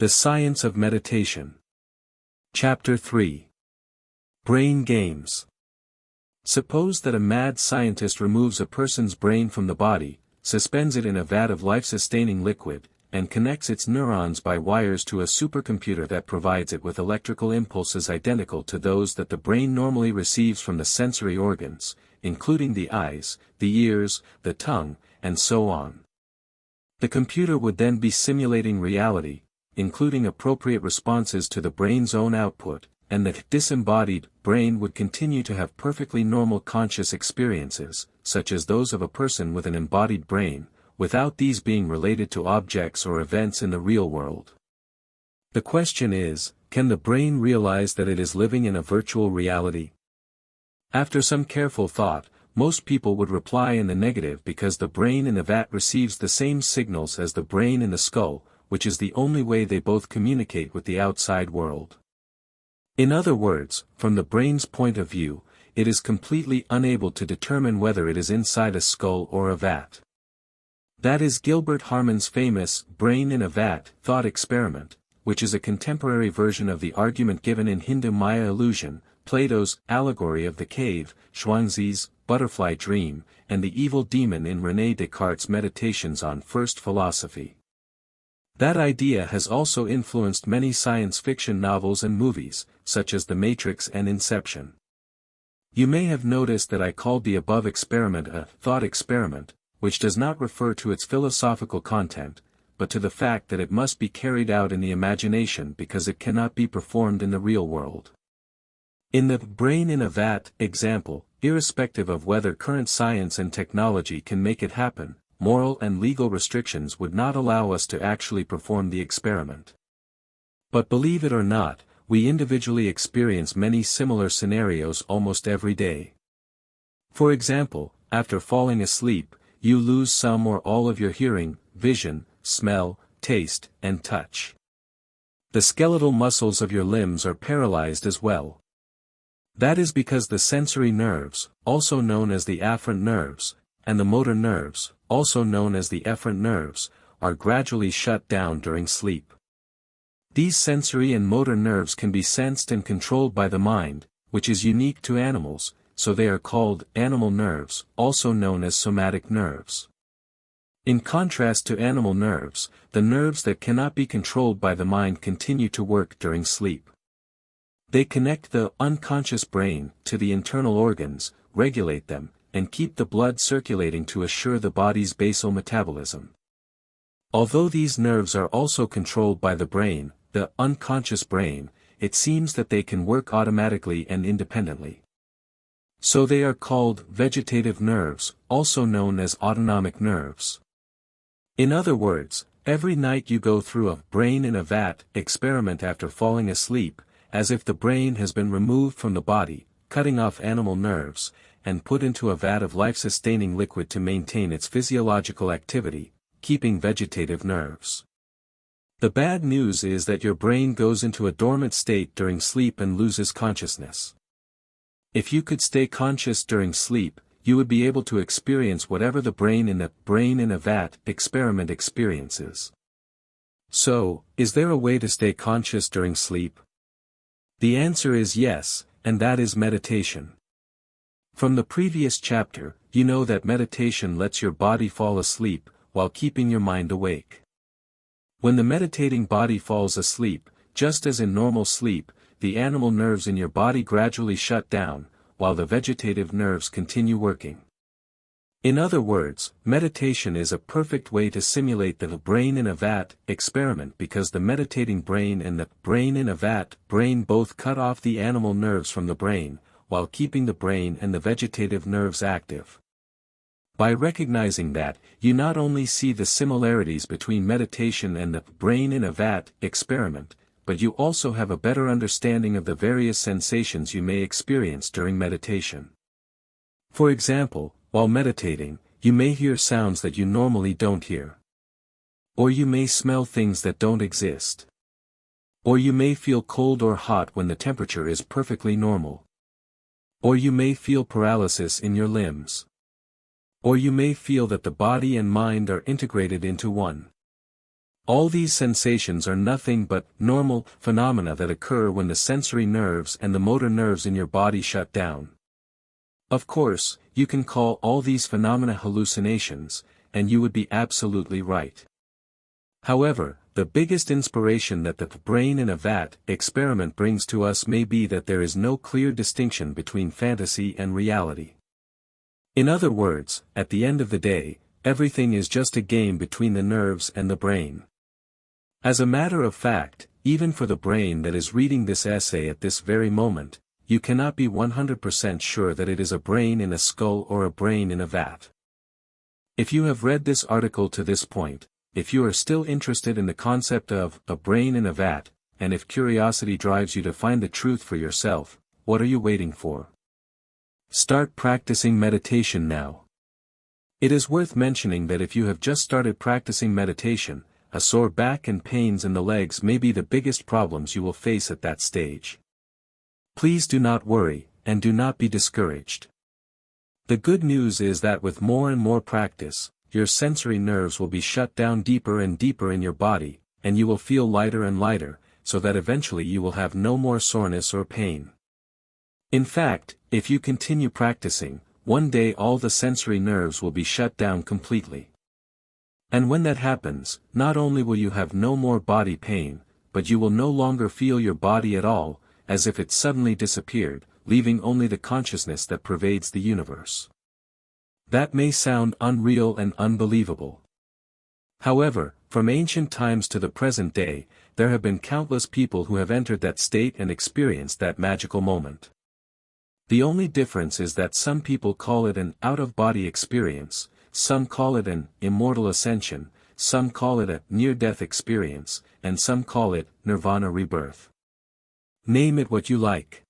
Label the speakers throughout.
Speaker 1: The Science of Meditation. Chapter 3. Brain Games. Suppose that a mad scientist removes a person's brain from the body, suspends it in a vat of life-sustaining liquid, and connects its neurons by wires to a supercomputer that provides it with electrical impulses identical to those that the brain normally receives from the sensory organs, including the eyes, the ears, the tongue, and so on. The computer would then be simulating reality, including appropriate responses to the brain's own output, and the disembodied brain would continue to have perfectly normal conscious experiences, such as those of a person with an embodied brain, without these being related to objects or events in the real world. The question is, can the brain realize that it is living in a virtual reality? After some careful thought, most people would reply in the negative because the brain in the vat receives the same signals as the brain in the skull, which is the only way they both communicate with the outside world. In other words, from the brain's point of view, it is completely unable to determine whether it is inside a skull or a vat. That is Gilbert Harman's famous brain in a vat thought experiment, which is a contemporary version of the argument given in Hindu Maya illusion, Plato's allegory of the cave, Zhuangzi's butterfly dream, and the evil demon in René Descartes' meditations on first philosophy. That idea has also influenced many science fiction novels and movies, such as The Matrix and Inception. You may have noticed that I called the above experiment a thought experiment, which does not refer to its philosophical content, but to the fact that it must be carried out in the imagination because it cannot be performed in the real world. In the brain in a vat example, irrespective of whether current science and technology can make it happen, moral and legal restrictions would not allow us to actually perform the experiment. But believe it or not, we individually experience many similar scenarios almost every day. For example, after falling asleep, you lose some or all of your hearing, vision, smell, taste, and touch. The skeletal muscles of your limbs are paralyzed as well. That is because the sensory nerves, also known as the afferent nerves, and the motor nerves, also known as the efferent nerves, are gradually shut down during sleep. These sensory and motor nerves can be sensed and controlled by the mind, which is unique to animals, so they are called animal nerves, also known as somatic nerves. In contrast to animal nerves, the nerves that cannot be controlled by the mind continue to work during sleep. They connect the unconscious brain to the internal organs, regulate them, and keep the blood circulating to assure the body's basal metabolism. Although these nerves are also controlled by the brain, the unconscious brain, it seems that they can work automatically and independently. So they are called vegetative nerves, also known as autonomic nerves. In other words, every night you go through a brain in a vat experiment after falling asleep, as if the brain has been removed from the body, cutting off animal nerves, and put into a vat of life-sustaining liquid to maintain its physiological activity, keeping vegetative nerves. The bad news is that your brain goes into a dormant state during sleep and loses consciousness. If you could stay conscious during sleep, you would be able to experience whatever the brain in a vat experiment experiences. So, is there a way to stay conscious during sleep? The answer is yes, and that is meditation. From the previous chapter, you know that meditation lets your body fall asleep, while keeping your mind awake. When the meditating body falls asleep, just as in normal sleep, the animal nerves in your body gradually shut down, while the vegetative nerves continue working. In other words, meditation is a perfect way to simulate the brain in a vat experiment because the meditating brain and the brain in a vat brain both cut off the animal nerves from the brain, while keeping the brain and the vegetative nerves active. By recognizing that, you not only see the similarities between meditation and the brain in a vat experiment, but you also have a better understanding of the various sensations you may experience during meditation. For example, while meditating, you may hear sounds that you normally don't hear. Or you may smell things that don't exist. Or you may feel cold or hot when the temperature is perfectly normal. Or you may feel paralysis in your limbs. Or you may feel that the body and mind are integrated into one. All these sensations are nothing but normal phenomena that occur when the sensory nerves and the motor nerves in your body shut down. Of course, you can call all these phenomena hallucinations, and you would be absolutely right. However, the biggest inspiration that the brain in a vat experiment brings to us may be that there is no clear distinction between fantasy and reality. In other words, at the end of the day, everything is just a game between the nerves and the brain. As a matter of fact, even for the brain that is reading this essay at this very moment, you cannot be 100% sure that it is a brain in a skull or a brain in a vat. If you have read this article to this point, if you are still interested in the concept of a brain in a vat, and if curiosity drives you to find the truth for yourself, what are you waiting for? Start practicing meditation now. It is worth mentioning that if you have just started practicing meditation, a sore back and pains in the legs may be the biggest problems you will face at that stage. Please do not worry, and do not be discouraged. The good news is that with more and more practice, your sensory nerves will be shut down deeper and deeper in your body, and you will feel lighter and lighter, so that eventually you will have no more soreness or pain. In fact, if you continue practicing, one day all the sensory nerves will be shut down completely. And when that happens, not only will you have no more body pain, but you will no longer feel your body at all, as if it suddenly disappeared, leaving only the consciousness that pervades the universe. That may sound unreal and unbelievable. However, from ancient times to the present day, there have been countless people who have entered that state and experienced that magical moment. The only difference is that some people call it an out-of-body experience, some call it an immortal ascension, some call it a near-death experience, and some call it nirvana rebirth. Name it what you like.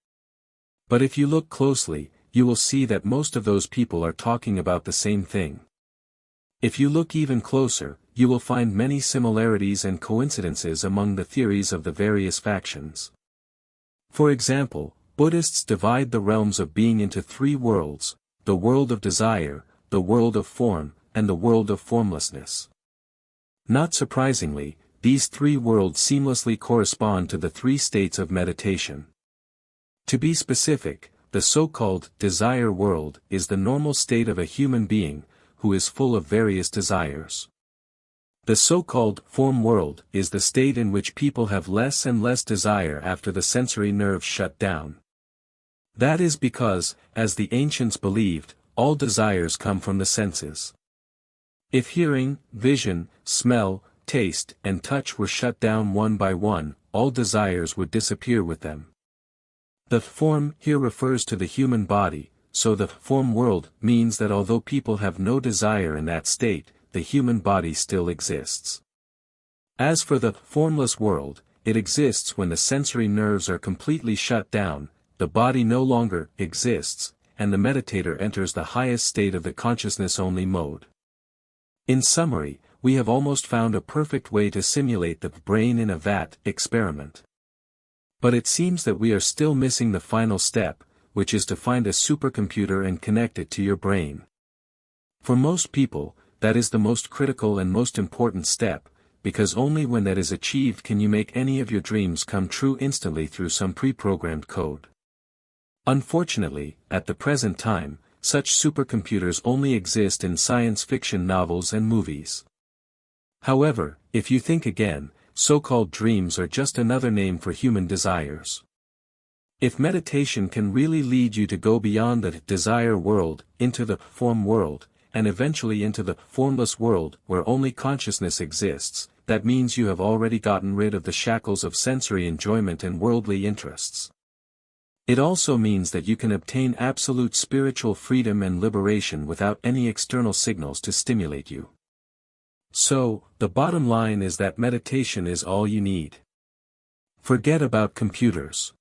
Speaker 1: But if you look closely, you will see that most of those people are talking about the same thing. If you look even closer, you will find many similarities and coincidences among the theories of the various factions. For example, Buddhists divide the realms of being into three worlds: the world of desire, the world of form, and the world of formlessness. Not surprisingly, these three worlds seamlessly correspond to the three states of meditation. To be specific, the so-called desire world is the normal state of a human being, who is full of various desires. The so-called form world is the state in which people have less and less desire after the sensory nerves shut down. That is because, as the ancients believed, all desires come from the senses. If hearing, vision, smell, taste, and touch were shut down one by one, all desires would disappear with them. The form here refers to the human body, so the form world means that although people have no desire in that state, the human body still exists. As for the formless world, it exists when the sensory nerves are completely shut down, the body no longer exists, and the meditator enters the highest state of the consciousness-only mode. In summary, we have almost found a perfect way to simulate the brain in a vat experiment. But it seems that we are still missing the final step, which is to find a supercomputer and connect it to your brain. For most people, that is the most critical and most important step, because only when that is achieved can you make any of your dreams come true instantly through some pre-programmed code. Unfortunately, at the present time, such supercomputers only exist in science fiction novels and movies. However, if you think again, so-called dreams are just another name for human desires. If meditation can really lead you to go beyond the desire world, into the form world, and eventually into the formless world where only consciousness exists, that means you have already gotten rid of the shackles of sensory enjoyment and worldly interests. It also means that you can obtain absolute spiritual freedom and liberation without any external signals to stimulate you. So, the bottom line is that meditation is all you need. Forget about computers.